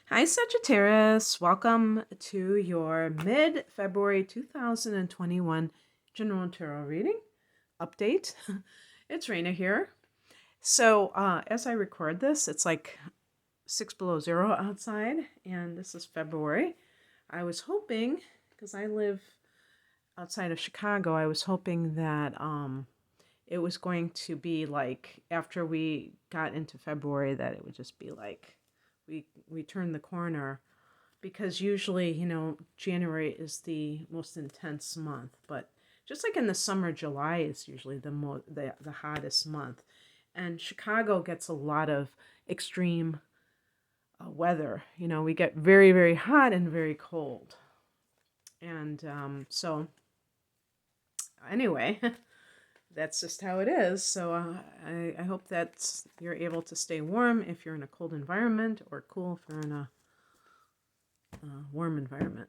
Hi, Sagittarius. Welcome to your mid-February 2021 General Tarot reading update. It's Raina here. So as I record this, it's like 6 below zero outside, and this is February. I was hoping, because I live outside of Chicago, I was hoping that it was going to be like after we got into February that it would just be like we turned the corner, because usually, January is the most intense month, but just like in the summer, July is usually the hottest month. And Chicago gets a lot of extreme weather. We get very, very hot and very cold. And so anyway, that's just how it is. So I hope that you're able to stay warm if you're in a cold environment, or cool if you're in a warm environment.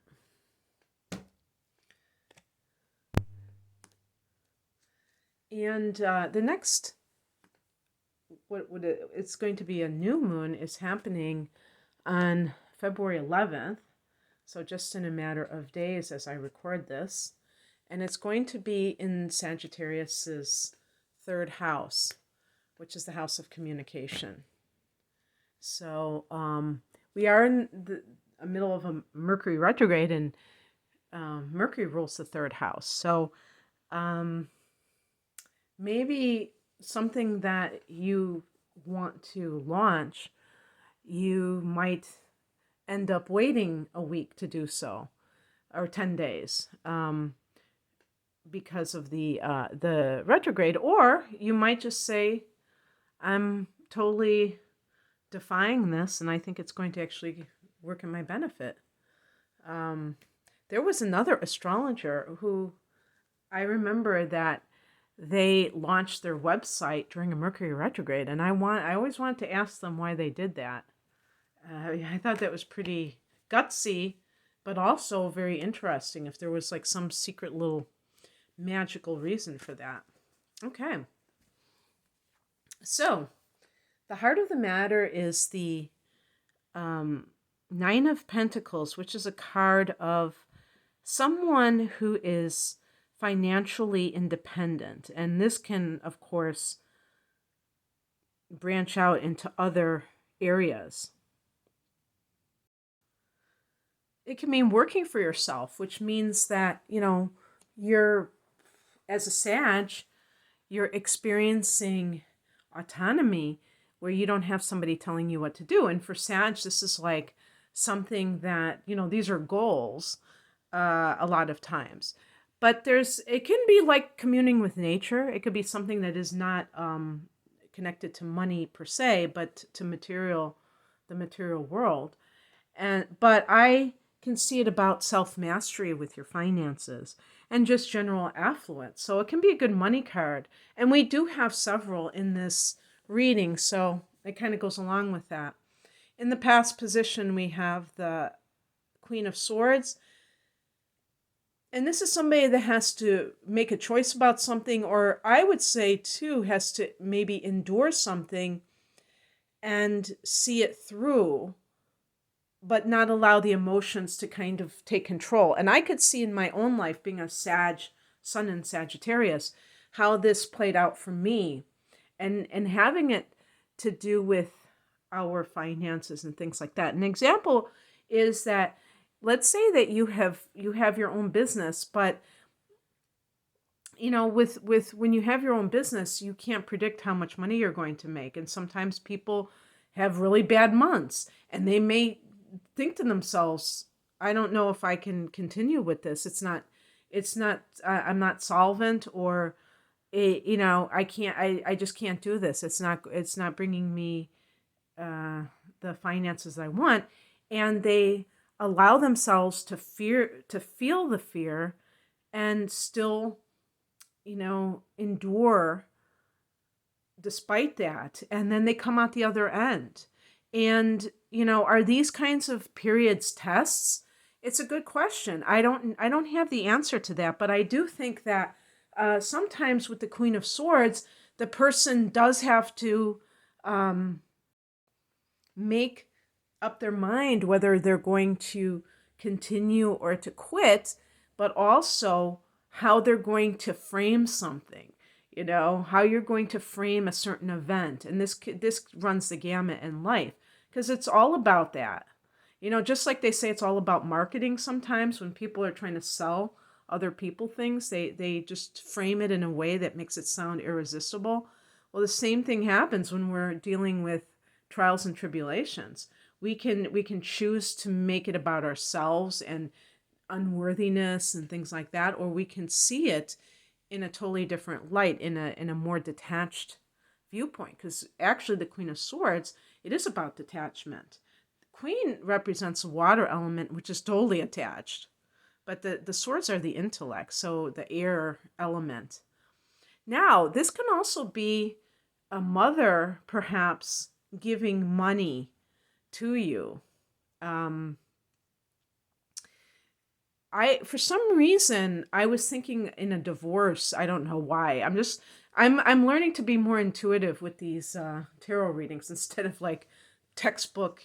And the next, it's going to be a new moon, is happening on February 11th. So just in a matter of days as I record this. And it's going to be in Sagittarius's third house, which is the house of communication. So we are in the middle of a Mercury retrograde, and Mercury rules the third house. So maybe something that you want to launch, you might end up waiting a week to do so, or 10 days, because of the retrograde. Or you might just say, I'm totally defying this, and I think it's going to actually work in my benefit. There was another astrologer who, I remember that they launched their website during a Mercury retrograde, and I always wanted to ask them why they did that. I thought that was pretty gutsy, but also very interesting, if there was like some secret little magical reason for that. Okay. So the heart of the matter is the Nine of Pentacles, which is a card of someone who is financially independent. And this can, of course, branch out into other areas. It can mean working for yourself, which means that, you're, as a Sag, you're experiencing autonomy where you don't have somebody telling you what to do. And for Sag, this is like something that, these are goals a lot of times. But it can be like communing with nature. It could be something that is not connected to money per se, but to the material world. But I can see it about self-mastery with your finances and just general affluence. So it can be a good money card. And we do have several in this reading, so it kind of goes along with that. In the past position, we have the Queen of Swords. And this is somebody that has to make a choice about something, or I would say, too, has to maybe endure something and see it through, but not allow the emotions to kind of take control. And I could see in my own life, being a Sun in Sagittarius, how this played out for me, and having it to do with our finances and things like that. An example is that, let's say that you have your own business, but with when you have your own business, you can't predict how much money you're going to make. And sometimes people have really bad months, and they may think to themselves, I don't know if I can continue with this. I'm not solvent, or I just can't do this. It's not bringing me the finances I want. And they allow themselves to feel the fear, and still, endure despite that. And then they come out the other end. And, are these kinds of periods tests? It's a good question. I don't have the answer to that, but I do think that sometimes with the Queen of Swords, the person does have to make up their mind whether they're going to continue or to quit, but also how they're going to frame something, how you're going to frame a certain event. And this runs the gamut in life, because it's all about that. Just like they say it's all about marketing sometimes when people are trying to sell other people things, they just frame it in a way that makes it sound irresistible. Well, the same thing happens when we're dealing with trials and tribulations. We can choose to make it about ourselves and unworthiness and things like that, or we can see it in a totally different light, in a more detached viewpoint. Because actually, the Queen of Swords, it is about detachment. The Queen represents a water element, which is totally attached, but the swords are the intellect, so the air element. Now, this can also be a mother, perhaps, giving money to you. For some reason, I was thinking in a divorce. I don't know why. I'm learning to be more intuitive with these tarot readings instead of like textbook,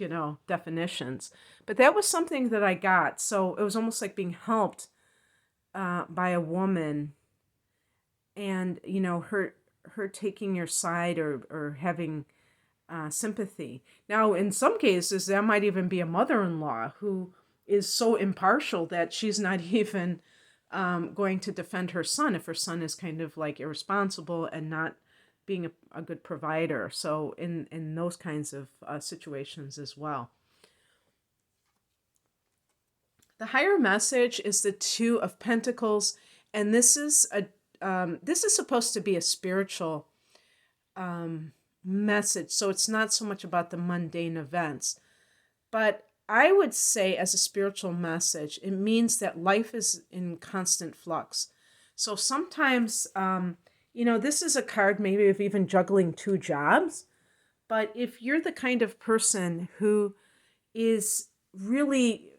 definitions. But that was something that I got. So it was almost like being helped by a woman, and her taking your side, or having sympathy. Now, in some cases, that might even be a mother-in-law who is so impartial that she's not even going to defend her son if her son is kind of like irresponsible and not being a good provider. So in those kinds of situations as well. The higher message is the Two of Pentacles, and this is supposed to be a spiritual message. So it's not so much about the mundane events, but I would say, as a spiritual message, it means that life is in constant flux. So sometimes, this is a card maybe of even juggling two jobs. But if you're the kind of person who is really,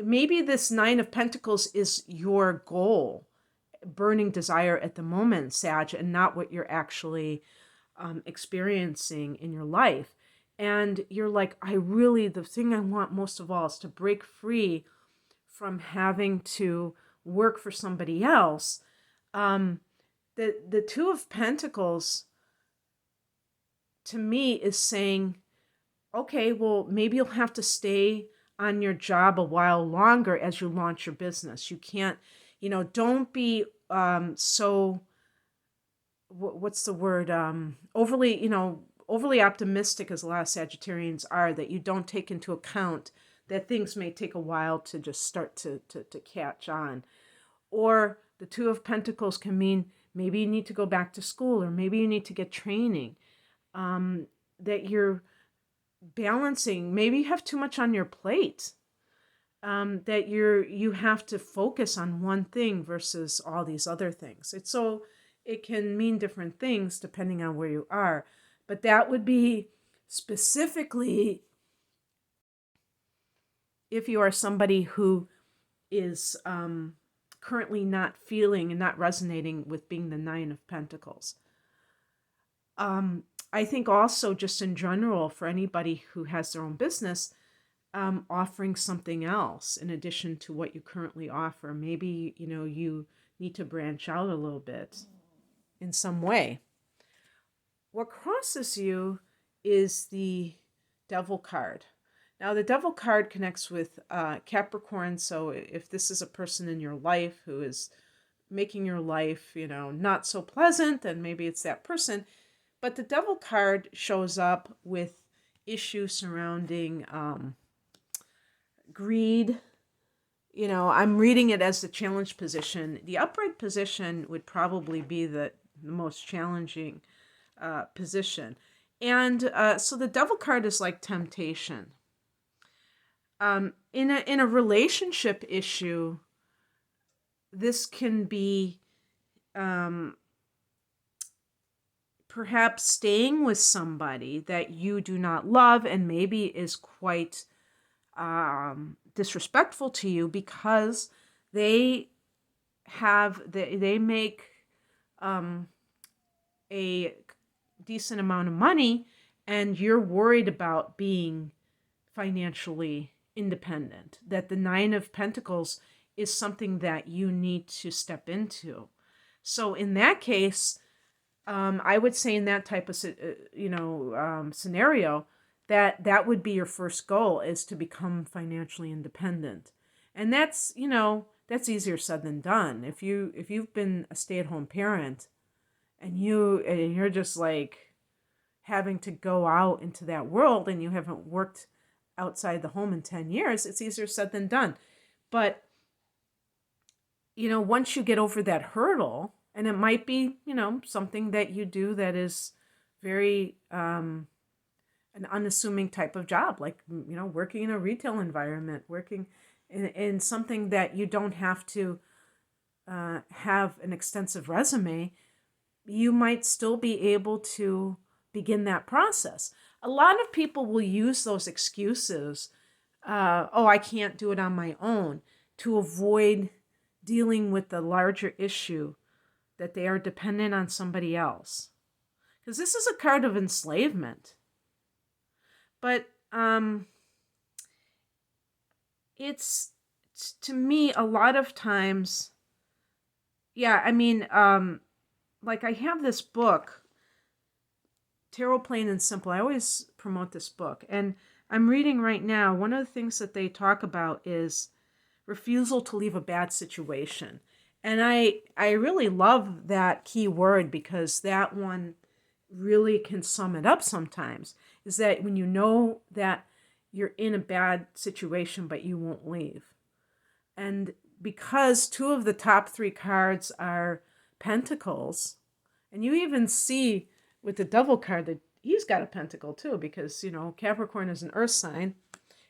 maybe this Nine of Pentacles is your goal, burning desire at the moment, Sag, and not what you're actually experiencing in your life. And you're like, the thing I want most of all is to break free from having to work for somebody else. The Two of Pentacles, to me, is saying, okay, well, maybe you'll have to stay on your job a while longer as you launch your business. You can't, don't be so, what's the word, overly optimistic, as a lot of Sagittarians are, that you don't take into account that things may take a while to just start to catch on. Or the Two of Pentacles can mean maybe you need to go back to school, or maybe you need to get training, that you're balancing. Maybe you have too much on your plate, that you have to focus on one thing versus all these other things. It can mean different things depending on where you are. But that would be specifically if you are somebody who is currently not feeling and not resonating with being the Nine of Pentacles. I think also, just in general, for anybody who has their own business, offering something else in addition to what you currently offer. Maybe, you need to branch out a little bit in some way. What crosses you is the Devil card. Now, the Devil card connects with Capricorn. So if this is a person in your life who is making your life, not so pleasant, then maybe it's that person. But the Devil card shows up with issues surrounding greed. I'm reading it as the challenge position. The upright position would probably be the most challenging position. And so the Devil card is like temptation. In a relationship issue, this can be perhaps staying with somebody that you do not love and maybe is quite disrespectful to you, because they make a decent amount of money, and you're worried about being financially independent, that the Nine of Pentacles is something that you need to step into. So in that case, I would say in that type of scenario, that would be your first goal, is to become financially independent. And that's easier said than done. If you've been a stay-at-home parent and you're just like having to go out into that world and you haven't worked outside the home in 10 years, it's easier said than done. But once you get over that hurdle, and it might be, something that you do that is very an unassuming type of job, like, working in a retail environment, working in something that you don't have to have an extensive resume, you might still be able to begin that process. A lot of people will use those excuses, I can't do it on my own, to avoid dealing with the larger issue that they are dependent on somebody else. Because this is a card of enslavement. But it's, to me, a lot of times, like I have this book, Tarot Plain and Simple. I always promote this book. And I'm reading right now, one of the things that they talk about is refusal to leave a bad situation. And I really love that key word, because that one really can sum it up sometimes, is that when you know that you're in a bad situation, but you won't leave. And because two of the top three cards are Pentacles, and you even see with the Devil card that he's got a pentacle too, because, Capricorn is an earth sign,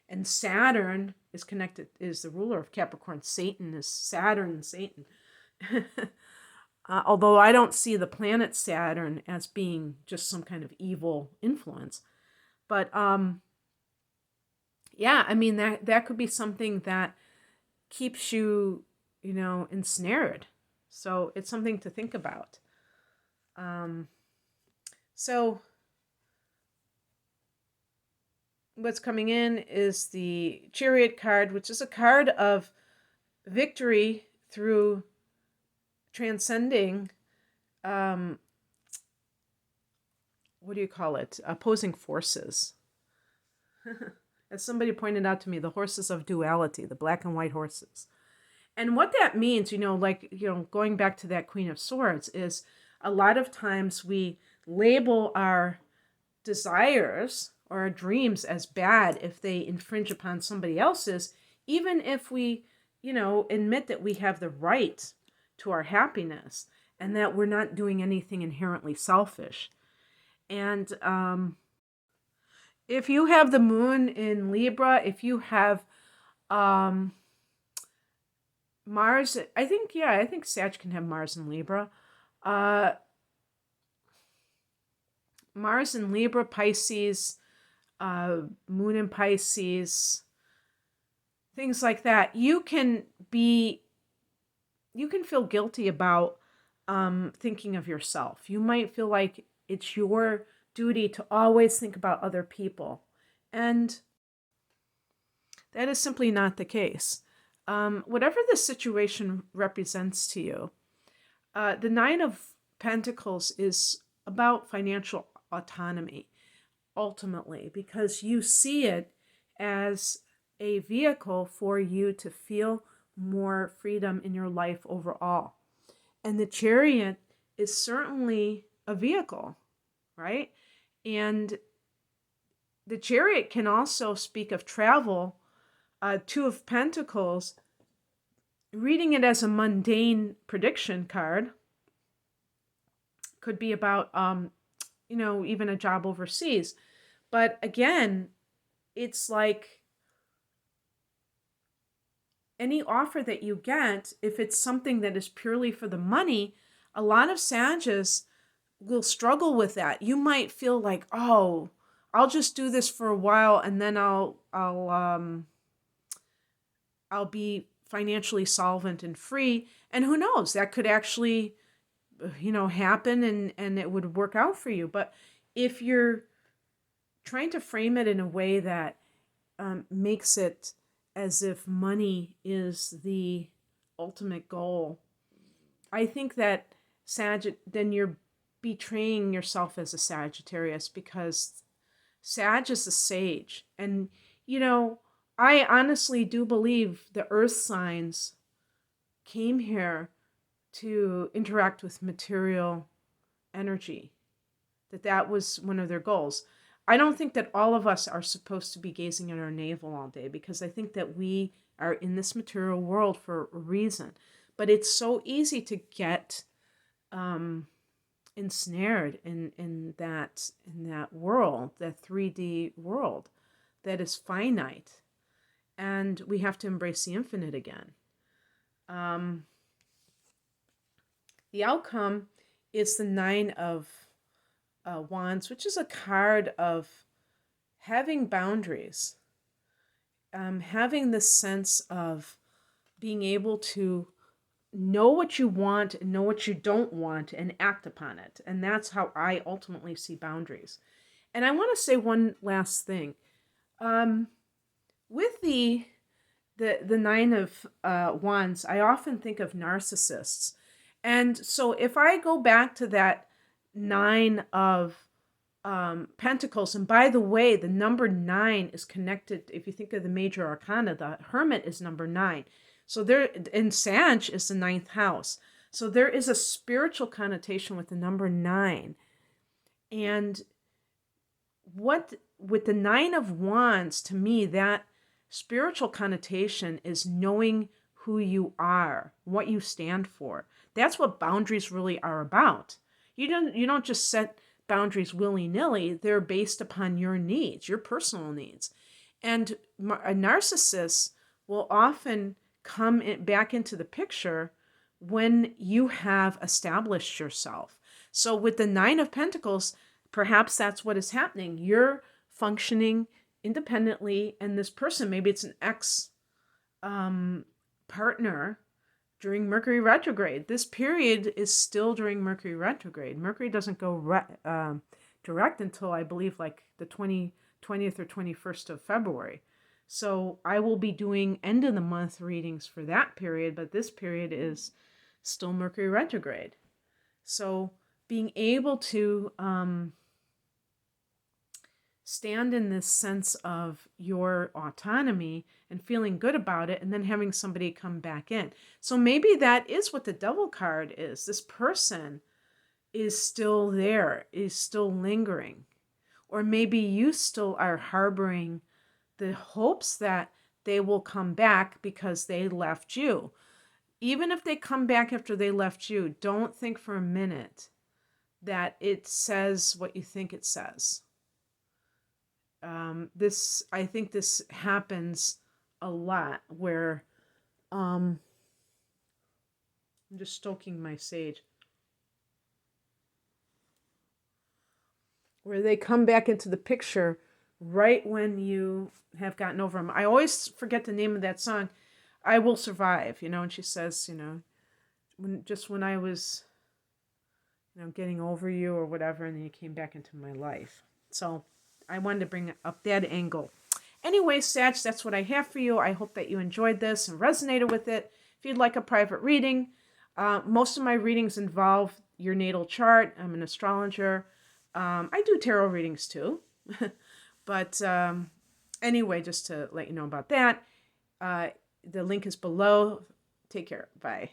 and Saturn is the ruler of Capricorn. Satan is Saturn and Satan. Although I don't see the planet Saturn as being just some kind of evil influence. But that could be something that keeps you, ensnared. So it's something to think about. So what's coming in is the Chariot card, which is a card of victory through transcending, opposing forces. As somebody pointed out to me, the horses of duality, the black and white horses. And what that means, going back to that Queen of Swords, is a lot of times we label our desires or our dreams as bad if they infringe upon somebody else's, even if we, admit that we have the right to our happiness and that we're not doing anything inherently selfish. And if you have the moon in Libra, if you have Mars, I think Sag can have Mars in Libra. Mars in Libra, Pisces, Moon in Pisces, things like that. You can feel guilty about thinking of yourself. You might feel like it's your duty to always think about other people. And that is simply not the case. Whatever the situation represents to you, the Nine of Pentacles is about financial autonomy, ultimately, because you see it as a vehicle for you to feel more freedom in your life overall. And the Chariot is certainly a vehicle, right? And the Chariot can also speak of travel. Two of Pentacles, reading it as a mundane prediction card, could be about, even a job overseas. But again, it's like any offer that you get, if it's something that is purely for the money, a lot of Sages will struggle with that. You might feel like, I'll just do this for a while and then I'll be financially solvent and free. And who knows, that could actually, happen and it would work out for you. But if you're trying to frame it in a way that makes it as if money is the ultimate goal. I think that then you're betraying yourself as a Sagittarius, because Sag is a sage. And, I honestly do believe the earth signs came here to interact with material energy, that was one of their goals. I don't think that all of us are supposed to be gazing at our navel all day, because I think that we are in this material world for a reason. But it's so easy to get ensnared in that world, that 3D world that is finite, and we have to embrace the infinite again. The outcome is the Nine of Wands, which is a card of having boundaries, having this sense of being able to know what you want and know what you don't want and act upon it. And that's how I ultimately see boundaries. And I want to say one last thing. With the Nine of Wands, I often think of narcissists. And so if I go back to that Nine of Pentacles, and by the way, the number 9 is connected, if you think of the major arcana, the Hermit is number 9. So there, and Sag is the 9th house. So there is a spiritual connotation with the number 9. And with the Nine of Wands, to me, that spiritual connotation is knowing who you are, what you stand for. That's what boundaries really are about. You don't just set boundaries willy-nilly. They're based upon your needs, your personal needs. And a narcissist will often come back into the picture when you have established yourself. So with the Nine of Pentacles, perhaps that's what is happening. You're functioning independently, and this person, maybe it's an ex partner during Mercury retrograde. This period is still during Mercury retrograde. Mercury doesn't go direct until, I believe, like the 20th or 21st of February. So I will be doing end of the month readings for that period, but this period is still Mercury retrograde. So being able to stand in this sense of your autonomy and feeling good about it, and then having somebody come back in. So maybe that is what the Devil card is. This person is still there, is still lingering. Or maybe you still are harboring the hopes that they will come back because they left you. Even if they come back after they left you, don't think for a minute that it says what you think it says. I think this happens a lot, where I'm just stoking my sage, where they come back into the picture right when you have gotten over them. I always forget the name of that song, I Will Survive, and she says, when I was, getting over you or whatever, and then you came back into my life. So I wanted to bring up that angle. Anyway, Sag, that's what I have for you. I hope that you enjoyed this and resonated with it. If you'd like a private reading, most of my readings involve your natal chart. I'm an astrologer. I do tarot readings too. But anyway, just to let you know about that, the link is below. Take care. Bye.